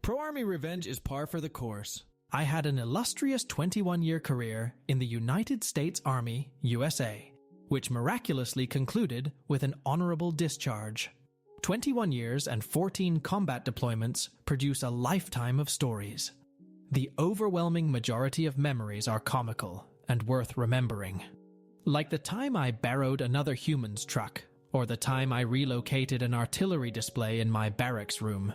Pro-Army revenge is par for the course. I had an illustrious 21-year career in the United States Army, USA, which miraculously concluded with an honorable discharge. 21 years and 14 combat deployments produce a lifetime of stories. The overwhelming majority of memories are comical and worth remembering. Like the time I borrowed another human's truck, or the time I relocated an artillery display in my barracks room.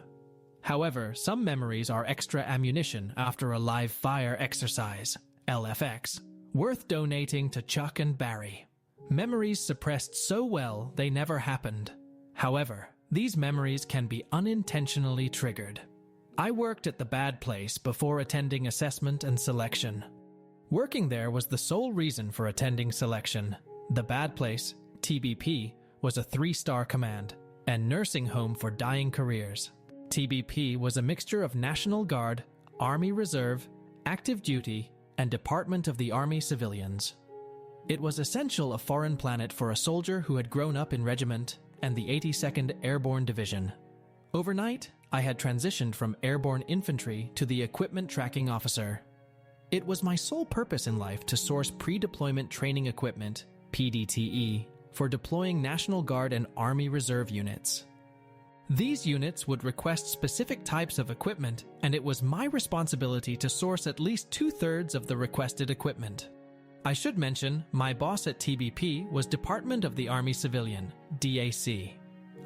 However, some memories are extra ammunition after a live fire exercise, LFX, worth donating to Chuck and Barry. Memories suppressed so well they never happened. However, these memories can be unintentionally triggered. I worked at the Bad Place before attending assessment and selection. Working there was the sole reason for attending selection. The Bad Place, TBP, was a 3-star command and nursing home for dying careers. TBP was a mixture of National Guard, Army Reserve, active duty, and Department of the Army civilians. It was essential a foreign planet for a soldier who had grown up in regiment and the 82nd Airborne Division. Overnight, I had transitioned from airborne infantry to the equipment tracking officer. It was my sole purpose in life to source pre-deployment training equipment, PDTE, for deploying National Guard and Army Reserve units. These units would request specific types of equipment, and it was my responsibility to source at least 2/3 of the requested equipment. I should mention, my boss at TBP was Department of the Army Civilian, DAC.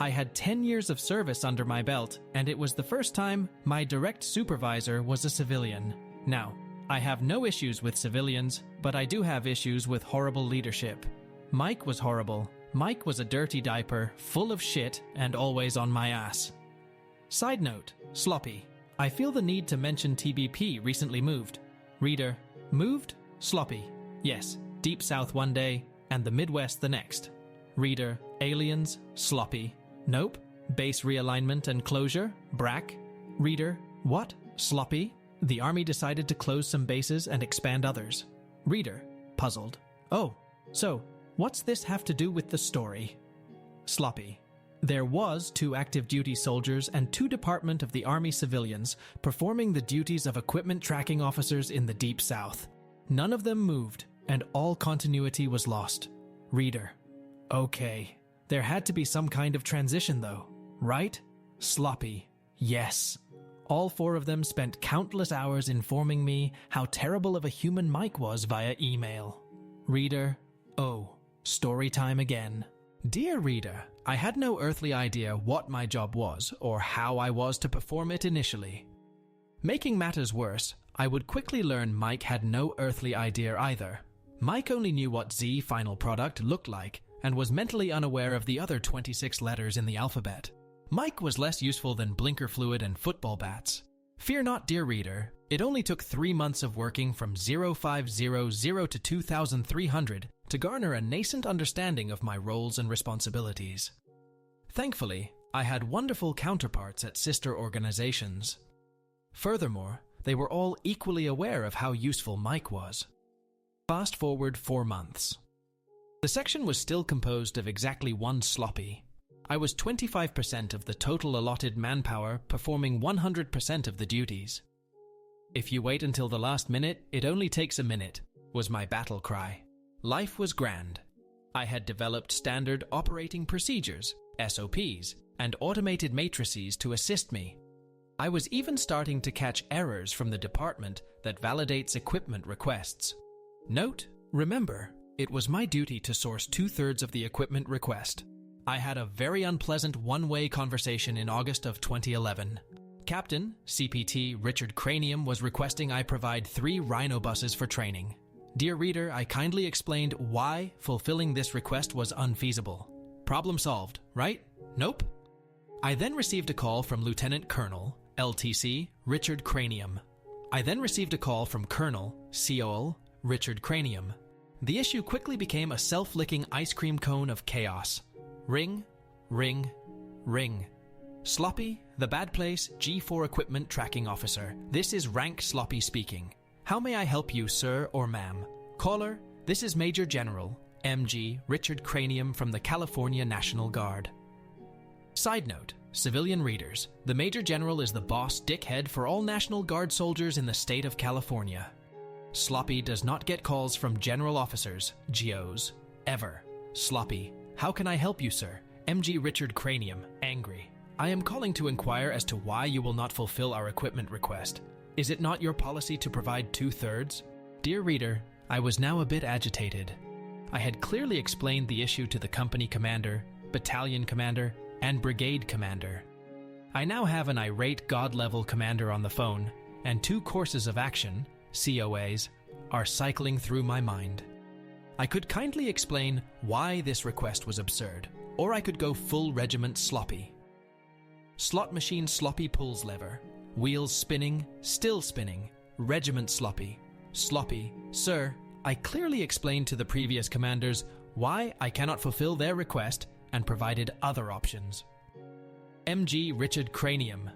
I had 10 years of service under my belt, and it was the first time my direct supervisor was a civilian. Now, I have no issues with civilians, but I do have issues with horrible leadership. Mike was horrible. Mike was a dirty diaper, full of shit, and always on my ass. Side note, sloppy. I feel the need to mention TBP recently moved. Reader, moved? Sloppy. Yes, Deep South one day, and the Midwest the next. Reader, aliens? Sloppy. Nope. Base realignment and closure? Brack. Reader, what? Sloppy. The Army decided to close some bases and expand others. Reader, puzzled. Oh, so, what's this have to do with the story? Sloppy. There was 2 active duty soldiers and 2 Department of the Army civilians performing the duties of equipment tracking officers in the Deep South. None of them moved, and all continuity was lost. Reader. Okay. There had to be some kind of transition though, right? Sloppy. Yes. All 4 of them spent countless hours informing me how terrible of a human Mike was via email. Reader. Oh. Story time again. Dear reader, I had no earthly idea what my job was or how I was to perform it initially. Making matters worse, I would quickly learn Mike had no earthly idea either. Mike only knew what Z final product looked like and was mentally unaware of the other 26 letters in the alphabet. Mike was less useful than blinker fluid and football bats. Fear not, dear reader, it only took 3 months of working from 0500 to 2300 to garner a nascent understanding of my roles and responsibilities. Thankfully, I had wonderful counterparts at sister organizations. Furthermore, they were all equally aware of how useful Mike was. Fast forward 4 months. The section was still composed of exactly 1 sloppy. I was 25% of the total allotted manpower, performing 100% of the duties. If you wait until the last minute, it only takes a minute, was my battle cry. Life was grand. I had developed standard operating procedures, SOPs, and automated matrices to assist me. I was even starting to catch errors from the department that validates equipment requests. Note, remember, it was my duty to source 2/3 of the equipment request. I had a very unpleasant one-way conversation in August of 2011. Captain, CPT Richard Cranium was requesting I provide 3 Rhino buses for training. Dear reader, I kindly explained why fulfilling this request was unfeasible. Problem solved, right? Nope. I then received a call from Lieutenant Colonel, LTC, Richard Cranium. I then received a call from Colonel, COL, Richard Cranium. The issue quickly became a self-licking ice cream cone of chaos. Ring, ring, ring. Sloppy, the Bad Place G4 Equipment Tracking Officer. This is Rank Sloppy speaking. How may I help you, sir or ma'am? Caller, this is Major General, MG Richard Cranium from the California National Guard. Side note, Civilian readers, the Major General is the boss dickhead for all National Guard soldiers in the state of California. Sloppy does not get calls from general officers, GOs, ever. Sloppy, how can I help you, sir? MG Richard Cranium, angry. I am calling to inquire as to why you will not fulfill our equipment request. Is it not your policy to provide 2/3? Dear reader, I was now a bit agitated. I had clearly explained the issue to the company commander, battalion commander, and brigade commander. I now have an irate god-level commander on the phone, and 2 courses of action, COAs, are cycling through my mind. I could kindly explain why this request was absurd, or I could go full regiment sloppy. Slot machine sloppy pulls lever, wheels spinning, still spinning, regiment sloppy. Sloppy, sir, I clearly explained to the previous commanders why I cannot fulfill their request and provided other options. MG Richard Cranium,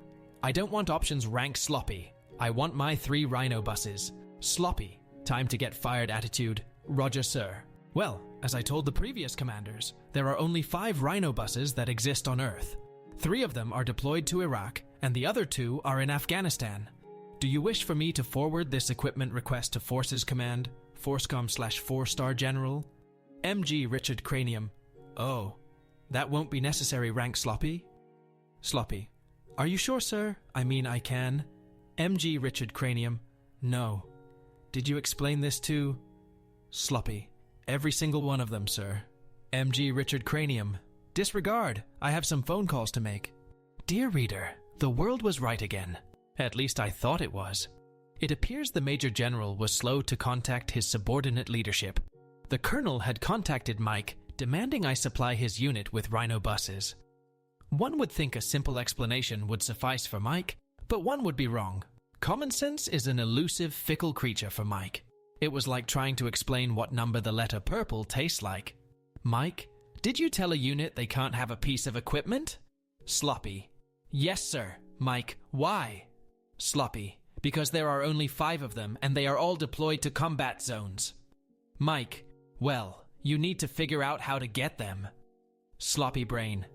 I don't want options rank sloppy. I want my 3 Rhino buses. Sloppy, time to get fired attitude. Roger, sir. Well, as I told the previous commanders, there are only 5 Rhino buses that exist on Earth. 3 of them are deployed to Iraq, and the other 2 are in Afghanistan. Do you wish for me to forward this equipment request to Forces Command, Forcecom/4-star General? MG Richard Cranium, oh, that won't be necessary, rank Sloppy? Sloppy, are you sure, sir? I mean, I can. MG Richard Cranium, no. Did you explain this to? Sloppy, every single one of them, sir. MG Richard Cranium, disregard, I have some phone calls to make. Dear reader, the world was right again. At least I thought it was. It appears the Major General was slow to contact his subordinate leadership. The Colonel had contacted Mike, demanding I supply his unit with Rhino buses. One would think a simple explanation would suffice for Mike, but one would be wrong. Common sense is an elusive, fickle creature for Mike. It was like trying to explain what number the letter purple tastes like. Mike, did you tell a unit they can't have a piece of equipment? Sloppy, yes, sir. Mike, why? Sloppy, because there are only 5 of them and they are all deployed to combat zones. Mike, well, you need to figure out how to get them. Sloppy brain,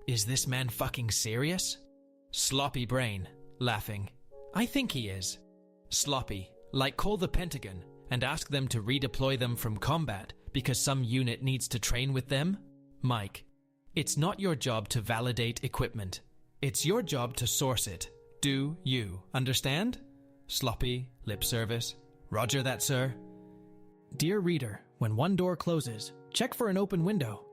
is this man fucking serious? Sloppy brain, laughing, I think he is. Sloppy, like call the Pentagon and ask them to redeploy them from combat because some unit needs to train with them? Mike, it's not your job to validate equipment. It's your job to source it. Do you understand? Sloppy, lip service. Roger that, sir. Dear reader, when one door closes, check for an open window.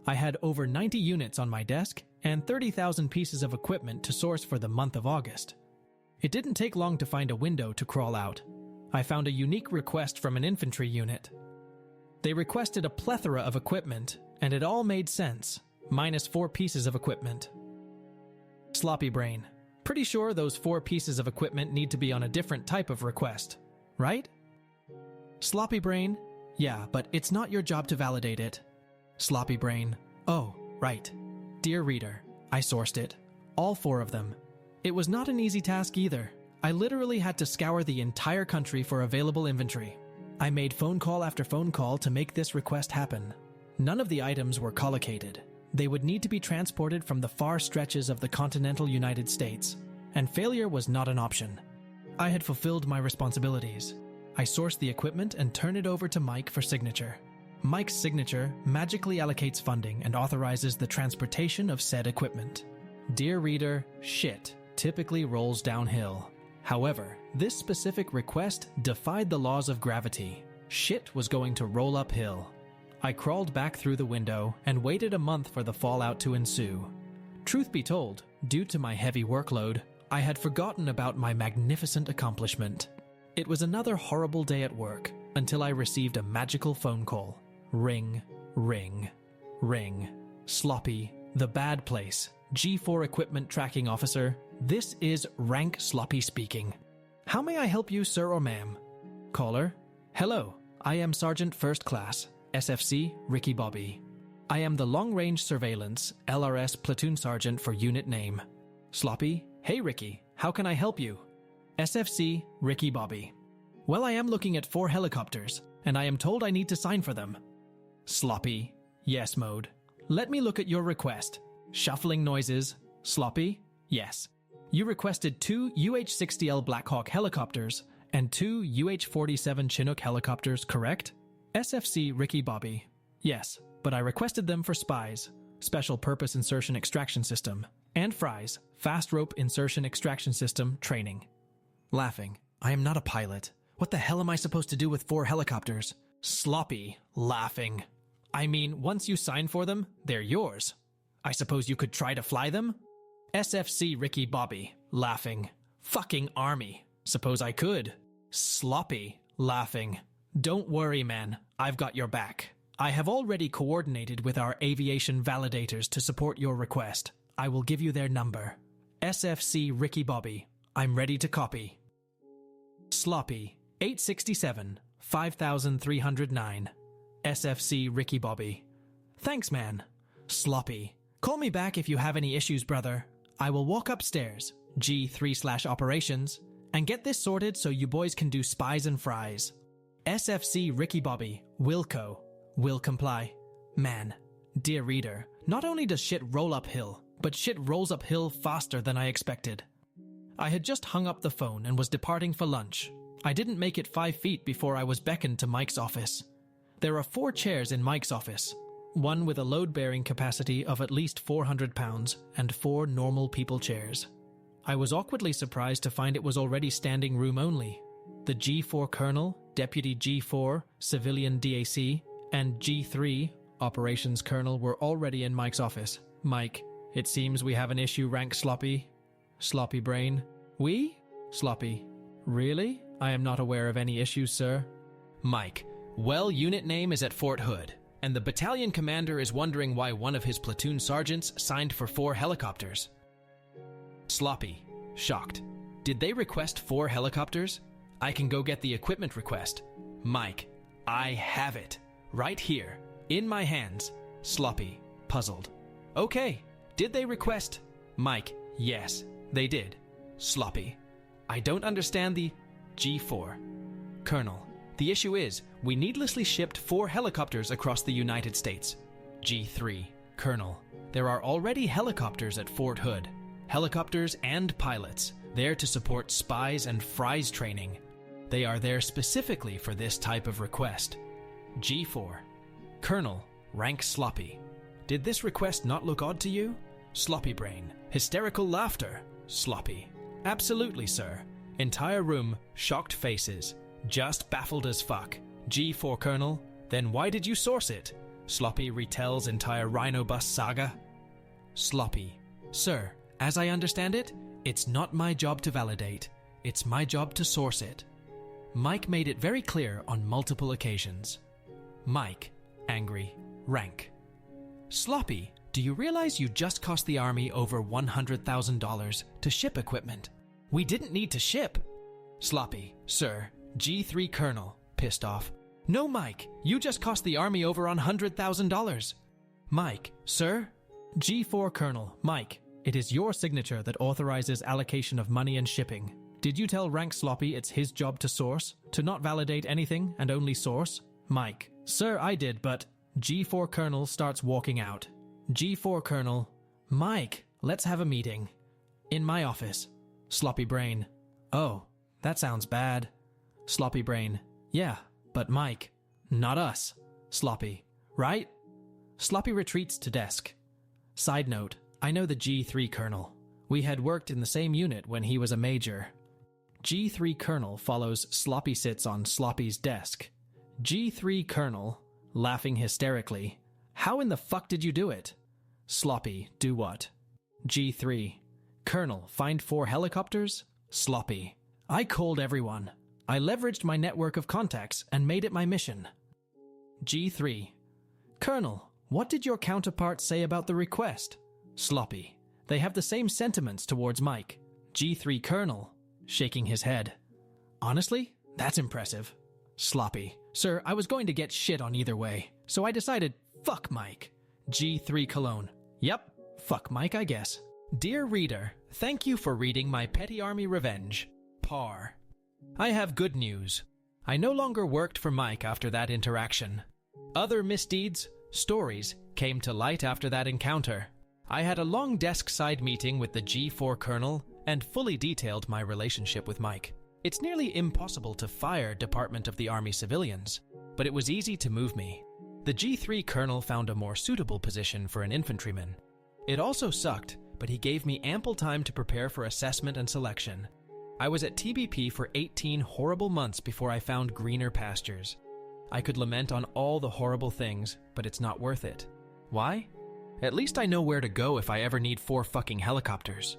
I had over 90 units on my desk and 30,000 pieces of equipment to source for the month of August. It didn't take long to find a window to crawl out. I found a unique request from an infantry unit. They requested a plethora of equipment, and it all made sense, minus 4 pieces of equipment. Sloppy brain. Pretty sure those 4 pieces of equipment need to be on a different type of request, right? Sloppy brain. Yeah, but it's not your job to validate it. Sloppy brain. Oh, right. Dear reader, I sourced it. All 4 of them. It was not an easy task either. I literally had to scour the entire country for available inventory. I made phone call after phone call to make this request happen. None of the items were collocated. They would need to be transported from the far stretches of the continental United States, and failure was not an option. I had fulfilled my responsibilities. I sourced the equipment and turned it over to Mike for signature. Mike's signature magically allocates funding and authorizes the transportation of said equipment. Dear reader, shit typically rolls downhill. However, this specific request defied the laws of gravity. Shit was going to roll uphill. I crawled back through the window and waited a month for the fallout to ensue. Truth be told, due to my heavy workload, I had forgotten about my magnificent accomplishment. It was another horrible day at work until I received a magical phone call. Ring, ring, ring. Sloppy, the bad place. G4 Equipment Tracking Officer. This is Rank Sloppy speaking. How may I help you, sir or ma'am? Caller. Hello, I am Sergeant First Class, SFC Ricky Bobby. I am the Long Range Surveillance, LRS Platoon Sergeant for unit name. Sloppy. Hey Ricky, how can I help you? SFC Ricky Bobby. Well, I am looking at 4 helicopters, and I am told I need to sign for them. Sloppy. Yes mode. Let me look at your request. Shuffling noises. Sloppy? Yes. You requested 2 UH-60L Black Hawk helicopters and 2 UH-47 Chinook helicopters, correct? SFC Ricky Bobby. Yes, but I requested them for SPIES, Special Purpose Insertion Extraction System, and FRIES, Fast Rope Insertion Extraction System, training. Laughing. I am not a pilot. What the hell am I supposed to do with 4 helicopters? Sloppy. Laughing. I mean, once you sign for them, they're yours. I suppose you could try to fly them? SFC Ricky Bobby. Laughing. Fucking Army. Suppose I could. Sloppy. Laughing. Don't worry, man. I've got your back. I have already coordinated with our aviation validators to support your request. I will give you their number. SFC Ricky Bobby. I'm ready to copy. Sloppy. 867 5309. SFC Ricky Bobby. Thanks, man. Sloppy. Call me back if you have any issues, brother. I will walk upstairs, G3/operations, and get this sorted so you boys can do SPIES and FRIES. SFC Ricky Bobby. Wilco. Will comply. Man, dear reader, not only does shit roll uphill, but shit rolls uphill faster than I expected. I had just hung up the phone and was departing for lunch. I didn't make it 5 feet before I was beckoned to Mike's office. There are 4 chairs in Mike's office, one with a load-bearing capacity of at least 400 pounds and 4 normal people chairs. I was awkwardly surprised to find it was already standing room only. The G4 Colonel, Deputy G4, Civilian DAC, and G3, Operations Colonel, were already in Mike's office. Mike, it seems we have an issue, rank Sloppy. Sloppy Brain. We? Sloppy. Really? I am not aware of any issues, sir. Mike. Well, unit name is at Fort Hood, and the battalion commander is wondering why one of his platoon sergeants signed for 4 helicopters. Sloppy. Shocked. Did they request 4 helicopters? I can go get the equipment request. Mike. I have it. Right here. In my hands. Sloppy. Puzzled. Okay. Did they request? Mike. Yes, they did. Sloppy. I don't understand the G4. Colonel. The issue is, we needlessly shipped 4 helicopters across the United States. G3. Colonel. There are already helicopters at Fort Hood. Helicopters and pilots, there to support SPIES and FRIES training. They are there specifically for this type of request. G4. Colonel. Rank Sloppy. Did this request not look odd to you? Sloppy Brain. Hysterical laughter. Sloppy. Absolutely, sir. Entire room, shocked faces. Just baffled as fuck. G4 Colonel. Then why did you source it? Sloppy retells entire Rhino bus saga. Sloppy. Sir, as I understand it, it's not my job to validate. It's my job to source it. Mike made it very clear on multiple occasions. Mike. Angry. Rank. Sloppy, do you realize you just cost the Army over $100,000 to ship equipment? We didn't need to ship. Sloppy. Sir. G3 Colonel. Pissed off. No, Mike. You just cost the Army over $100,000. Mike. Sir. G4 Colonel. Mike. It is your signature that authorizes allocation of money and shipping. Did you tell Rank Sloppy it's his job to source? To not validate anything and only source? Mike. Sir, I did, but... G4 Colonel starts walking out. G4 Colonel. Mike, let's have a meeting. In my office. Sloppy Brain. Oh, that sounds bad. Sloppy Brain. Yeah, but Mike. Not us. Sloppy. Right? Sloppy retreats to desk. Side note, I know the G3 Colonel. We had worked in the same unit when he was a major. G3 Colonel follows Sloppy sits on Sloppy's desk. G3 Colonel, laughing hysterically. How in the fuck did you do it? Sloppy, do what? G3. Colonel, find 4 helicopters? Sloppy. I called everyone. I leveraged my network of contacts and made it my mission. G3. Colonel, what did your counterpart say about the request? Sloppy. They have the same sentiments towards Mike. G3 Colonel, shaking his head. Honestly, that's impressive. Sloppy. Sir, I was going to get shit on either way, so I decided, fuck Mike. G3 Cologne. Yep, fuck Mike, I guess. Dear reader, thank you for reading my Petty Army Revenge. Par. I have good news. I no longer worked for Mike after that interaction. Other misdeeds, stories, came to light after that encounter. I had a long desk-side meeting with the G4 colonel and fully detailed my relationship with Mike. It's nearly impossible to fire Department of the Army civilians, but it was easy to move me. The G3 colonel found a more suitable position for an infantryman. It also sucked, but he gave me ample time to prepare for assessment and selection. I was at TBP for 18 horrible months before I found greener pastures. I could lament on all the horrible things, but it's not worth it. Why? At least I know where to go if I ever need 4 fucking helicopters.